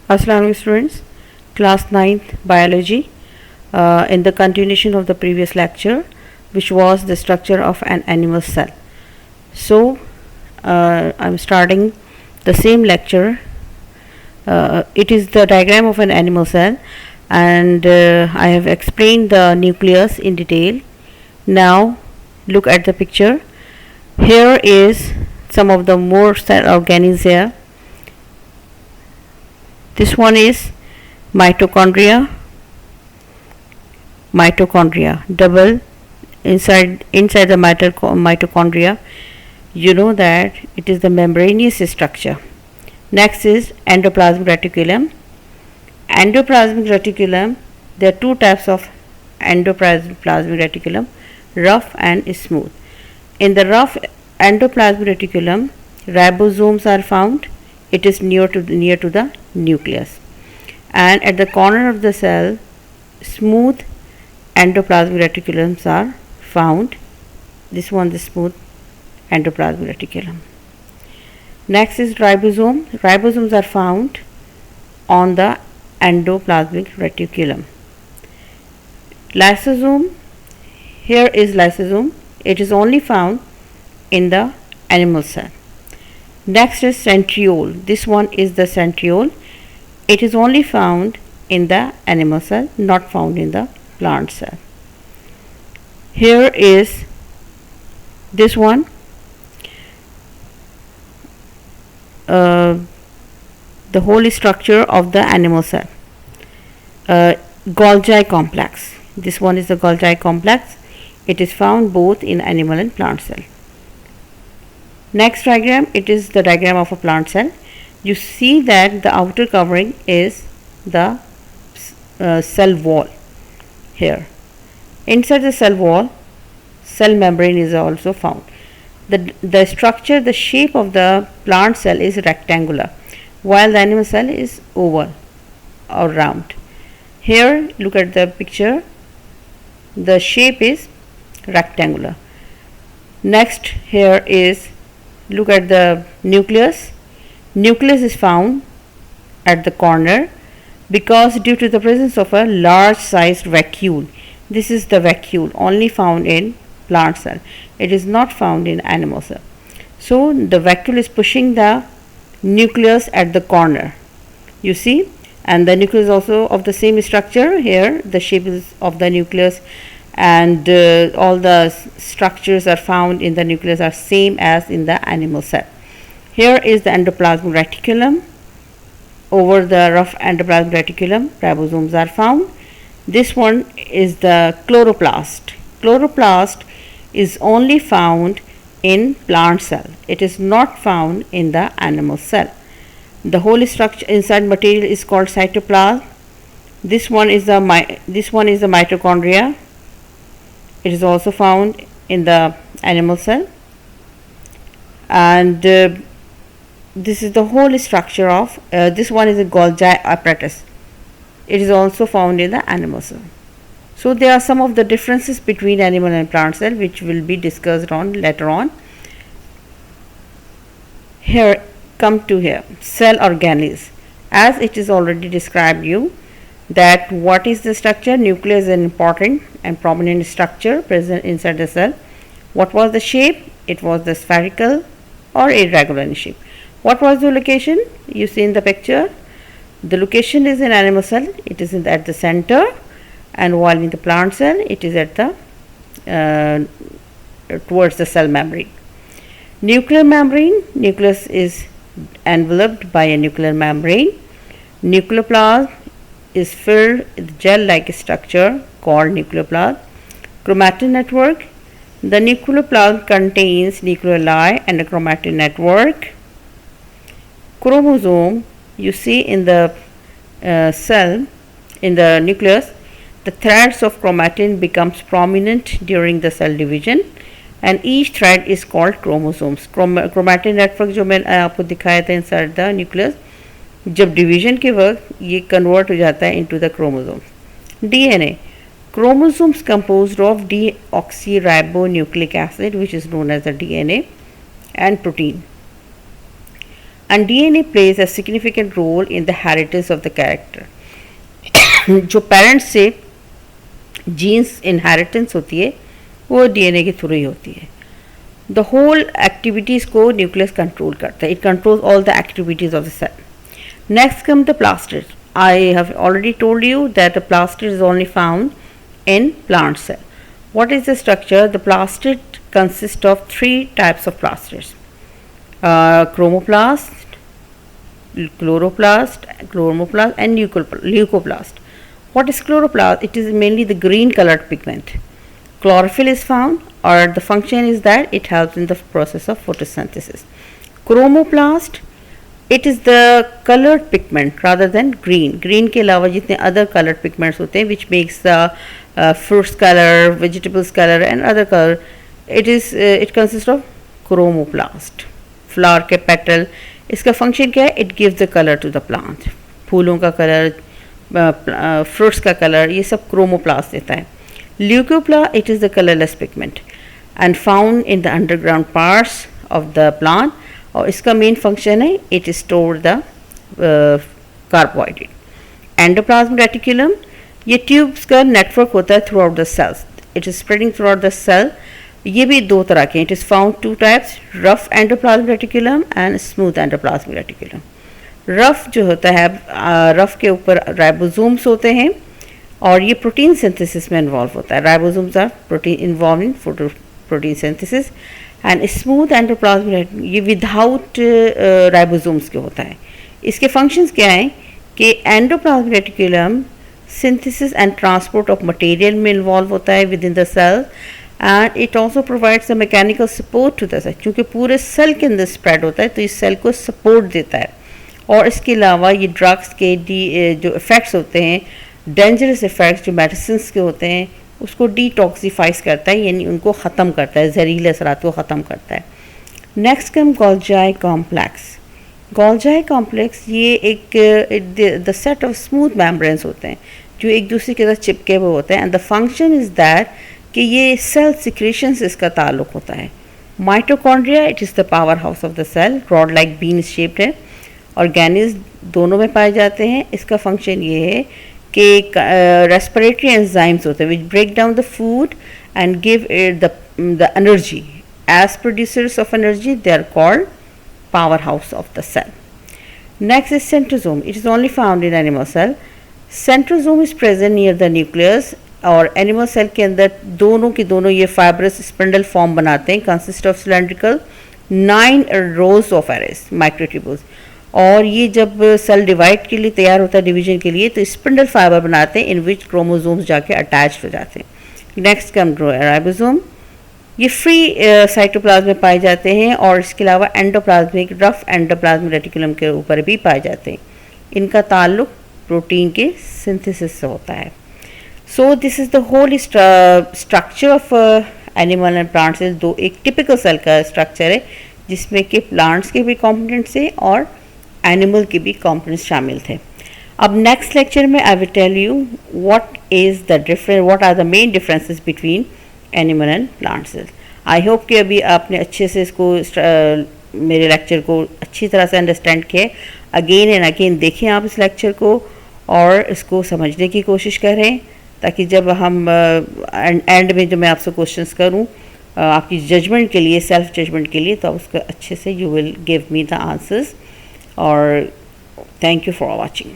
Assalamu students, class 9th biology, in the continuation of the previous lecture, which was the structure of an animal cell. So I'm starting the same lecture. It is the diagram of an animal cell, and I have explained the nucleus in detail. Now look at the picture. Here is some of the more cell organelles here. This one is mitochondria, double inside the mitochondria. You know that it is the membranous structure. Next is endoplasmic reticulum. There are two types of endoplasmic reticulum, rough and smooth. In the rough endoplasmic reticulum, ribosomes are found. It is near to the nucleus, and at the corner of the cell, smooth endoplasmic reticulums are found. This one, the smooth endoplasmic reticulum. Next is ribosome. Ribosomes are found on the endoplasmic reticulum. Lysosome. Here is lysosome. It is only found in the animal cell. Next is centriole. This one is the centriole. It is only found in the animal cell, not found in the plant cell. Here is this one, the whole structure of the animal cell. Golgi complex. This one is the Golgi complex. It is found both in animal and plant cell. Next diagram, it is the diagram of a plant cell. You see that the outer covering is the cell wall here. Inside the cell wall, cell membrane is also found. The structure, the shape of the plant cell is rectangular, while the animal cell is oval or round. Here, look at the picture. The shape is rectangular. Next, here is, look at the nucleus. Nucleus is found at the corner because due to the presence of a large sized vacuole. This is the vacuole only found in plant cell. It is not found in animal cell. So the vacuole is pushing the nucleus at the corner. You see, and the nucleus is also of the same structure. Here the shape is of the nucleus, and all the structures are found in the nucleus are same as in the animal cell. Here is the endoplasmic reticulum. Over the rough endoplasmic reticulum, ribosomes are found. This one is the chloroplast. Chloroplast is only found in plant cell. It is not found in the animal cell. The whole structure inside material is called cytoplasm. This one is the mitochondria. It is also found in the animal cell, and this is the whole structure of this one is a Golgi apparatus. It is also found in the animal cell. So there are some of the differences between animal and plant cell which will be discussed on later on. Here, come to here, cell organelles. As it is already described you that what is the structure. Nucleus is an important and prominent structure present inside the cell. What was the shape? It was the spherical or irregular in shape. What was the location? You see in the picture. The location is in animal cell. It is at the center, and while in the plant cell, it is at the towards the cell membrane. Nuclear membrane. Nucleus is enveloped by a nuclear membrane. Nucleoplasm is filled with gel-like structure called nucleoplasm. Chromatin network. The nucleoplasm contains nucleoli and a chromatin network. Chromosome. You see in the cell, in the nucleus, the threads of chromatin becomes prominent during the cell division, and each thread is called chromosomes. Chromatin network जो मैंने आपको दिखाया था inside the nucleus, जब division के वक्त ये convert हो जाता है into the chromosomes. DNA. Chromosomes composed of deoxyribonucleic acid, which is known as the DNA, and protein. and DNA plays a significant role in the inheritance of the character. जो parents से genes inheritance होती है वो DNA के through ही होती है. The whole activities को न्यूक्लियस कंट्रोल करता है. It controls all the activities of the cell. Next come the plastid. I have already told you that the plastid is only found in plant cell. What is the structure? The plastid consists of three types of plastids: chromoplast, chloroplast, and leucoplast. What is chloroplast? It is mainly the green colored pigment. Chlorophyll is found, or the function is that it helps in the process of photosynthesis. Chromoplast, it is the colored pigment rather than green. Green के अलावा जितने other colored pigments होते हैं which makes the fruits color, vegetables color and other color, it consists of chromoplast. Flower के petal, इसका function क्या है? It gives the color to the plant. फूलों का color, fruits का color, ये सब chromoplast देता है. Leucoplast, it is the colorless pigment and found in the underground parts of the plant. और इसका मेन फंक्शन है it store the carbohydrate. Endoplasmic reticulum, ये ट्यूब्स का नेटवर्क होता है throughout the cells. It is spreading throughout the cell. ये भी दो तरह के. It is found two types: rough endoplasmic reticulum and smooth endoplasmic reticulum. Rough जो होता है, रफ के ऊपर राइबोसोम्स होते हैं और ये प्रोटीन सिंथेसिस में इन्वॉल्व होता है. Ribosomes are protein involve in protein synthesis. And smooth endoplasmic, ये विदाउट राइबोसोम्स के होता है. इसके फंक्शंस क्या हैं कि endoplasmic reticulum synthesis and transport of material में इन्वॉल्व होता है within the cell and it also provides the mechanical support to the cell. क्योंकि पूरे सेल के अंदर स्प्रेड होता है तो इस सेल को सपोर्ट देता है. और इसके अलावा ये ड्रग्स के जो इफ़ेक्ट्स होते हैं, डेंजरस इफ़ेक्ट्स जो मेडिसिन के होते हैं, उसको डिटॉक्सीफाइज करता है, यानी उनको ख़त्म करता है, जहरीले असरात को ख़त्म करता है. Next come Golgi complex. Golgi complex ये एक the set of smooth membranes होते हैं जो एक दूसरे के साथ चिपके हुए होते हैं. And the function is that कि ये सेल सिक्रेशन से इसका ताल्लुक़ होता है. Mitochondria, it is the powerhouse of the cell. Rod like bean shaped है. ऑर्गेनिज दोनों में पाए जाते हैं. इसका फंक्शन ये है कि रेस्पिरेटरी एंजाइम्स होते हैं which break down the food and give it the energy. As producers of energy they are called powerhouse of the cell. Next is centrosome. It is only found in animal cell. Centrosome is present near the nucleus. और animal cell के अंदर दोनों के दोनों ये fibrous spindle form बनाते हैं. Consist of cylindrical 9 rows of arrays microtubules. और ये जब सेल डिवाइड के लिए तैयार होता है, डिवीजन के लिए, तो स्पिंडल फाइबर बनाते हैं इन विच क्रोमोसोम्स जाके अटैच हो जाते हैं. Next come ribosome. ये फ्री साइटोप्लाज्म में पाए जाते हैं और इसके अलावा एंडोप्लाज्मिक, रफ एंडोप्लाज्मिक रेटिकुलम के ऊपर भी पाए जाते हैं. इनका ताल्लुक प्रोटीन के सिंथेसिस से होता है. So this is the whole structure of animal and plants. दो एक टिपिकल सेल का स्ट्रक्चर है जिसमें कि प्लांट्स के भी कॉम्पोनेंट्स हैं और एनिमल के भी कॉम्पोनेंट्स शामिल थे. अब नेक्स्ट लेक्चर में I will tell you what are the main differences between animal and plant cells. I hope कि अभी आपने अच्छे से इसको मेरे लेक्चर को अच्छी तरह से अंडरस्टैंड किया. अगेन एंड अगेन देखें आप इस लेक्चर को और इसको समझने की कोशिश करें ताकि जब हम एंड में जो मैं आपसे क्वेश्चंस करूं आपकी जजमेंट के लिए, सेल्फ जजमेंट के लिए, तो उसका अच्छे से you will give me the answers. और थैंक यू फॉर वॉचिंग.